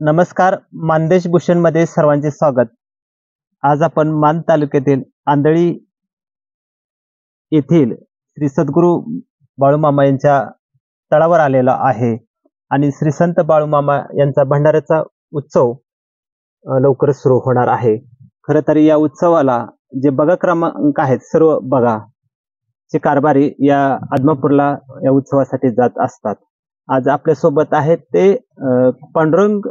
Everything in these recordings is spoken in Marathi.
नमस्कार, मानदेश भूषण मध्ये सर्वांचे स्वागत। आज आपण मान तालुक्यातील आंधळी येथील श्री सद्गुरू बाळूमामा यांच्या तळावर आलेला आहे आणि श्री संत बाळूमामा यांचा भंडाऱ्याचा उत्सव लवकरच सुरू होणार आहे। खरं तर या उत्सवाला जे बघा क्रमांक आहेत सर्व बघा चे कारभारी या आदमापूरला या उत्सवासाठी जात असतात। आज आपल्या सोबत आहेत ते पांडुरंग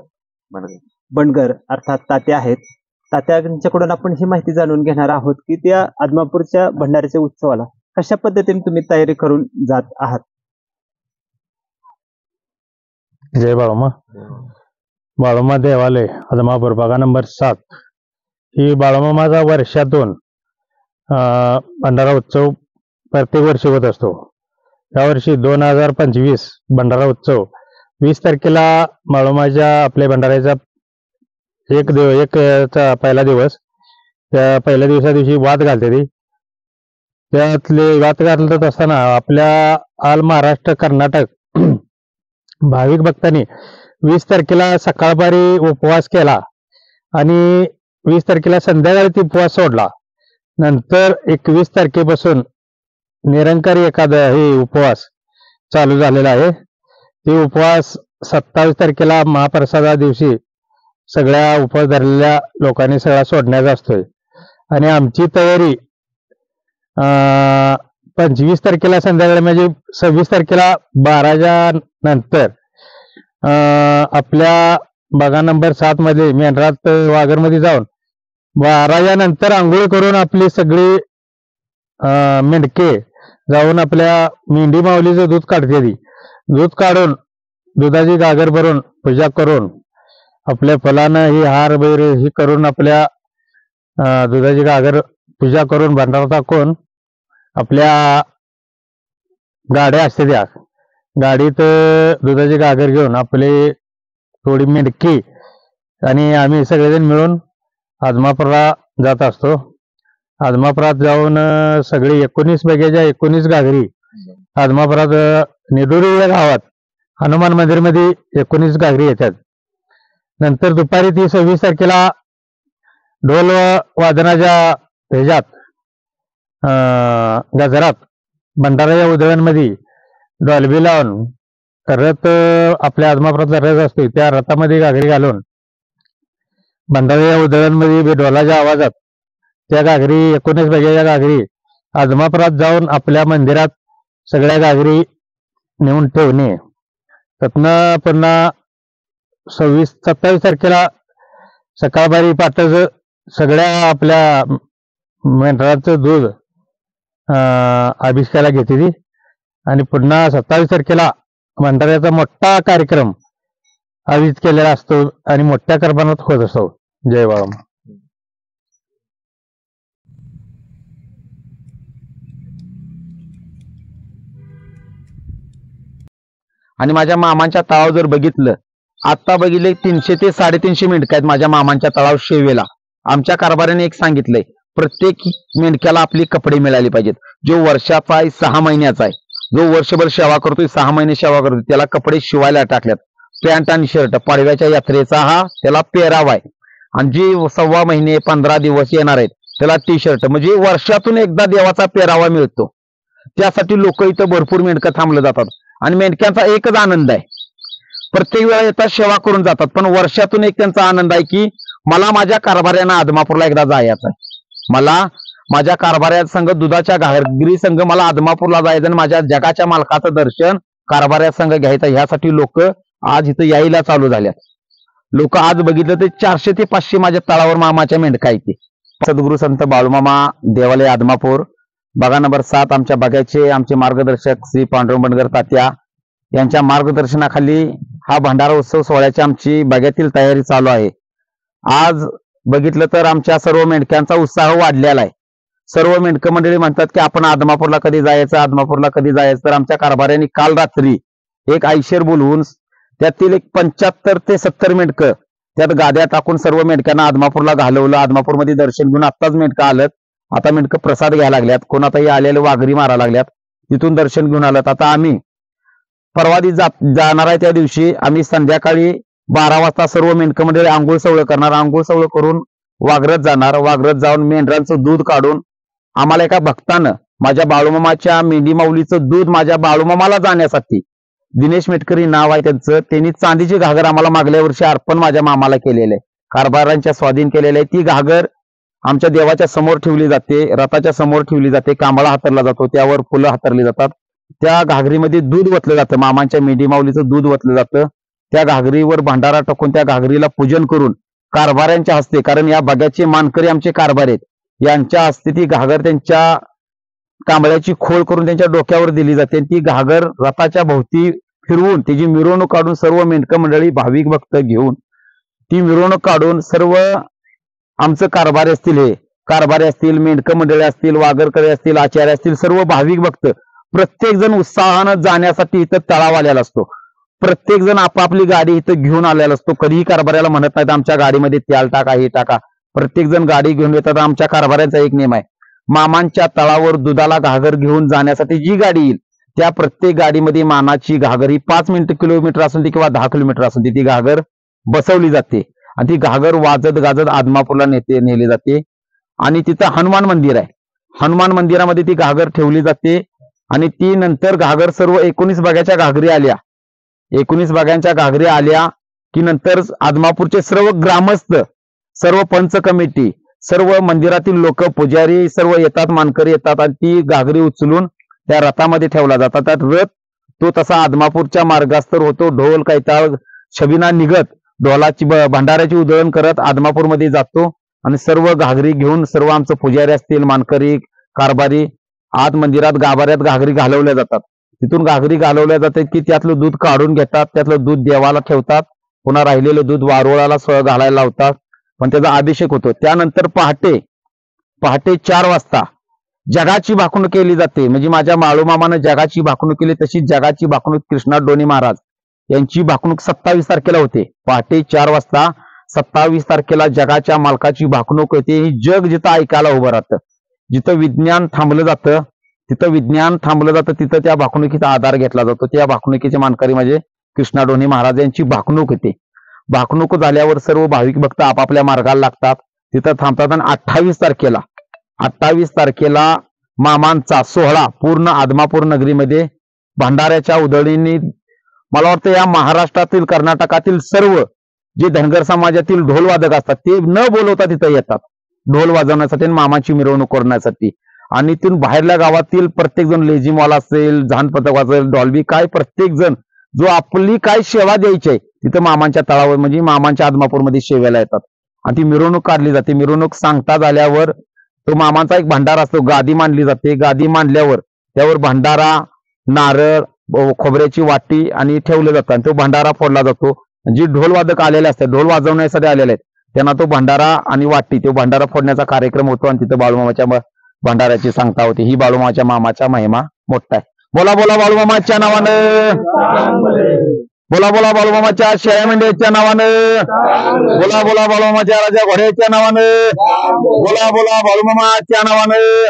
बनगर अर्थात तात्या आहेत। तात्यांच्याकडून आपण ही माहिती जाणून घेणार आहोत की त्या आदमापूरच्या भंडाऱ्याच्या उत्सवाला कशा पद्धतीने तुम्ही तयारी करून जात आहात। जय बाळूमा। बाळूमा देवालय आदमापूर भागा नंबर 7 ही बाळूमामाचा वर्षातून भंडारा उत्सव प्रत्येक वर्षी होत असतो। यावर्षी 2025 भंडारा उत्सव 20 तारखेला बाळूमाच्या आपल्या भंडाऱ्याचा एक पहिला दिवस। त्या पहिल्या दिवशी वाद घालते ती त्यातले वाद घालत असताना आपल्या ऑल महाराष्ट्र कर्नाटक भाविक भक्तांनी 20 तारखेला सकाळपारी उपवास केला आणि 20 तारखेला संध्याकाळी ती उपवास सोडला। नंतर 21 तारखेपासून निरंकारी हे उपवास चालू झालेला आहे। ते उपवास 27 तारखेला महाप्रसादा दिवशी सगळ्या उपवास धरलेल्या लोकांनी सगळा सोडण्याचा असतोय आणि आमची तयारी 25 तारखेला संध्याकाळी म्हणजे 26 तारखेला 12च्या नंतर आपल्या भागा नंबर 7 मध्ये मेंढरात वाघर मध्ये जाऊन 12च्या नंतर आंघोळ करून आपली सगळी मेंढके जाऊन आपल्या मेंढी माऊलीचं दूध काढते ती दूध काढून दुधाची गागर भरून पूजा करून आपल्या फलानं ही हार वगैरे ही करून आपल्या दुधाची गागर पूजा करून भंडारा टाकून आपल्या गाड्या असते त्या गाडीत दुधाची गागर घेऊन आपले थोडी मेंढकी आणि आम्ही सगळेजण मिळून आदमापूरला जात असतो। आदमापुरात जाऊन सगळे 19 पैकीच्या 19 गागरी आदमापुरात निडोरी या गावात हनुमान मंदिर मध्ये 19 गागरी येतात। नंतर दुपारी 26 तारखेला ढोल वादनाच्या ह्याच्यात गजरात भंडाराच्या उधळणमध्ये डॉल्बी लावून रथ आपल्या आदमापुरातला रथ असतो त्या रथामध्ये गागरी घालून भंडाराच्या उधळणमध्ये ढोलाच्या आवाजात त्या गागरी 19 पैकीच्या गागरी आदमापुरात जाऊन आपल्या मंदिरात सगळ्या गागरी नेऊन ठेवणे। त्यातनं पुन्हा 27 तारखेला सकाळपारी पाटाचं सगळ्या आपल्या मेंढराचं दूध अभिषेकाला घेते ती आणि पुन्हा 27 तारखेला भंडाऱ्याचा मोठा कार्यक्रम आयोजित केलेला असतो आणि मोठ्या प्रमाणात होत असतो। जय बाळूमा। आणि माझ्या मामांच्या तळावर जर बघितलं आता बघितले 300 ते 350 मेंढक आहेत माझ्या मामांच्या तळावर शेवेला। आमच्या कारभाऱ्याने एक सांगितलंय प्रत्येक मेंढक्याला आपली कपडे मिळाले पाहिजेत। जो वर्षाचा आहे 6 महिन्याचा आहे जो वर्षभर सेवा करतोय 6 महिने सेवा करतोय त्याला कपडे शिवायला टाकल्यात पॅन्ट आणि शर्ट। पाडव्याच्या यात्रेचा हा त्याला पेरावा आहे आणि जी 1.25 महिने 15 दिवस येणार आहेत त्याला टी शर्ट म्हणजे वर्षातून एकदा देवाचा पेरावा मिळतो। त्यासाठी लोक इथं भरपूर मेंढकं थांबले जातात आणि मेंढक्यांचा एकच आनंद आहे प्रत्येक वेळा येतात सेवा करून जातात पण वर्षातून एक त्यांचा आनंद आहे की मला माझ्या कारभाऱ्यांना आदमापूरला एकदा जायचं आहे। मला माझ्या कारभाऱ्या संघ दुधाच्या गागरी संघ मला आदमापूरला जायचं आणि माझ्या जगाच्या मालकाचं दर्शन कारभाऱ्या संघ घ्यायचं ह्यासाठी लोक आज इथं यायला चालू झाल्यात। लोक आज बघितलं ते 400 ते 500 माझ्या तळावर मामाच्या मेंढका येते। सद्गुरू संत बाळूमामा देवालय आदमापूर भागा नंबर 7 आमच्या बघायचे आमचे मार्गदर्शक श्री पांडुरंग बनगर तात्या यांच्या मार्गदर्शनाखाली हा भंडारा उत्सव सोहळ्याची आमची बघ्यातील तयारी चालू आहे। आज बघितलं तर आमच्या सर्व मेंढक्यांचा उत्साह वाढलेला आहे। सर्व मेंढक मंडळी म्हणतात की आपण आदमापूरला कधी जायचं आदमापूरला कधी जायचं। तर आमच्या कारभाऱ्यांनी काल रात्री एक आयशर बोलवून त्यातील एक 75 ते 70 मेंढक त्यात गाद्या टाकून सर्व मेंढक्यांना आदमापूरला घालवलं। आदमापूरमध्ये दर्शन घेऊन आत्ताच मेंढक आलं आता मेंढक प्रसाद घ्यायला लागल्यात कोणातही आलेले वाघरी मारा लागल्यात तिथून दर्शन घेऊन आलात। आता आम्ही परवादी जाणार आहे त्या दिवशी आम्ही संध्याकाळी 12 वाजता सर्व मेंढकं मंडळी आंघोळ सवळ करणार, आंघोळ सवळ करून वाघरत जाणार, वाघरत जाऊन मेंढरांचं दूध काढून आम्हाला एका भक्तानं माझ्या बाळूमामाच्या मेंढी माऊलीचं दूध माझ्या बाळूमामाला जाण्यासाठी, दिनेश मेटकरी नाव आहे त्यांचं, त्यांनी चांदीची घागर आम्हाला मागल्या वर्षी अर्पण माझ्या मामाला केलेलं आहे, कारभारांच्या स्वाधीन केलेलं आहे. ती घागर आमच्या देवाच्या समोर ठेवली जाते, रथाच्या समोर ठेवली जाते, कांबळा हातरला जातो, त्यावर फुलं हातरली जातात. त्या घागरीमध्ये दूध वतलं जातं, मामांच्या मेंढी माऊलीचं दूध वतलं जातं. त्या घागरीवर भांडारा टाकून त्या घागरीला पूजन करून कारभाऱ्यांच्या हस्ते, कारण या बग्याचे मानकरी आमचे कारभार आहेत, यांच्या हस्ते ती घागर त्यांच्या कांबळ्याची खोळ करून त्यांच्या डोक्यावर दिली जाते. ती घागर रथाच्या भोवती फिरवून त्याची मिरवणूक काढून सर्व मेंढकं मंडळी भाविक भक्त घेऊन ती मिरवणूक काढून सर्व आमचं कारभारी असतील, हे कारभारी असतील, मेंढकं मंडळी असतील, वागरकरी असतील, आचार्य असतील, सर्व भाविक भक्त प्रत्येक जण उत्साहानं जाण्यासाठी इथं तळाव आलेला असतो. प्रत्येक जण आपापली गाडी इथं घेऊन आलेला असतो. कधीही कारभाऱ्याला म्हणत नाहीत आमच्या गाडीमध्ये तेल टाका, हे टाका. प्रत्येक जण गाडी घेऊन येतात. आमच्या कारभाऱ्यांचा एक नियम आहे, मामांच्या तळावर दुधाला घागर घेऊन जाण्यासाठी जी गाडी येईल त्या प्रत्येक गाडीमध्ये मानाची घागर ही 5 किलोमीटर असून ती किंवा 10 किलोमीटर असून ती घागर बसवली जाते आणि ती घागर वाजत गाजत आदमापूरला नेली जाते. आणि तिथं हनुमान मंदिर आहे, हनुमान मंदिरामध्ये ती घागर ठेवली जाते. आणि ती नंतर घागर सर्व 19 बाग्याच्या घागरी आल्या, 19 बाग्यांच्या घागरी आल्या की नंतर आदमापूरचे सर्व ग्रामस्थ, सर्व पंच कमिटी, सर्व मंदिरातील लोक, पुजारी सर्व येतात, मानकरी येतात आणि ती घागरी उचलून त्या रथामध्ये ठेवला जातात. त्यात रथ तो तसा आदमापूरच्या मार्गास्तर होतो. ढोल कैताळ छबिना निघत ढोलाची भंडाऱ्याची उधळण करत आदमापूरमध्ये जातो आणि सर्व घागरी घेऊन सर्व आमचं पुजारी असतील, मानकरी, कारभारी आत मंदिरात गाभाऱ्यात घागरी घालवल्या जातात. तिथून घागरी घालवल्या जातात की त्यातलं दूध काढून घेतात, त्यातलं दूध देवाला ठेवतात, पुन्हा राहिलेलं दूध वारुळाला घालायला लावतात, पण त्याचा अभिषेक होतो. त्यानंतर पहाटे 4 वाजता जगाची भाकणूक केली जाते. म्हणजे माझ्या बाळूमामानं जगाची भाकणूक केली तशी जगाची भाकणूक कृष्णा डोणी महाराज यांची भाकणूक 27 तारखेला होते. पहाटे 4 वाजता 27 तारखेला जगाच्या मालकाची भाकणूक होते. ही जग जिथं ऐकायला उभं राहतं, जिथं विज्ञान थांबलं जातं, तिथं त्या भाकणुकीचा आधार घेतला जातो. त्या भाकणुकीचे मानकरी म्हणजे कृष्णा डोणी महाराज यांची भाकणूक होते. भाकणूक झाल्यावर सर्व भाविक भक्त आपापल्या मार्गाला लागतात, तिथं थांबतात. आणि 28 तारखेला मामांचा सोहळा पूर्ण आदमापूर नगरीमध्ये भंडाऱ्याच्या उधळणीने, मला वाटतं या महाराष्ट्रातील, कर्नाटकातील सर्व जे धनगर समाजातील ढोलवादक असतात ते न बोलवता तिथं येतात ढोल वाजवण्यासाठी आणि मामाची मिरवणूक करण्यासाठी. आणि तिथून बाहेरल्या गावातील प्रत्येक जण, लेझिमवाला असेल, झान पथक असेल, डॉल्बी, काय प्रत्येक जण जो आपली काय सेवा द्यायची आहे तिथं मामांच्या तळावर म्हणजे मामांच्या आदमापूरमध्ये सेवेला येतात. आणि ती मिरवणूक काढली जाते. मिरवणूक सांगता झाल्यावर तो मामांचा एक भंडारा असतो, गादी मांडली जाते. गादी मांडल्यावर त्यावर भंडारा, नारळ, खोबऱ्याची वाटी आणि ठेवलं जातं आणि तो भंडारा फोडला जातो. जे ढोलवादक आलेले असतात, ढोल वाजवण्यासाठी आलेले आहेत, त्यांना तो भंडारा आणि वाटी, तो भंडारा फोडण्याचा कार्यक्रम होतो आणि तिथं बाळूमामाच्या भंडाऱ्याची सांगता होती. ही बाळूमामाच्या मामाचा महिमा मोठा आहे. बोला बोला बाळूमामाच्या नावानं, बोला बोला बाळूमामाच्या शेळ्या मेंढ्याच्या नावानं, बोला बोला बाळूमामाच्या राजा घोड्याच्या नावानं, बोला बोला बाळूमामाच्या नावानं.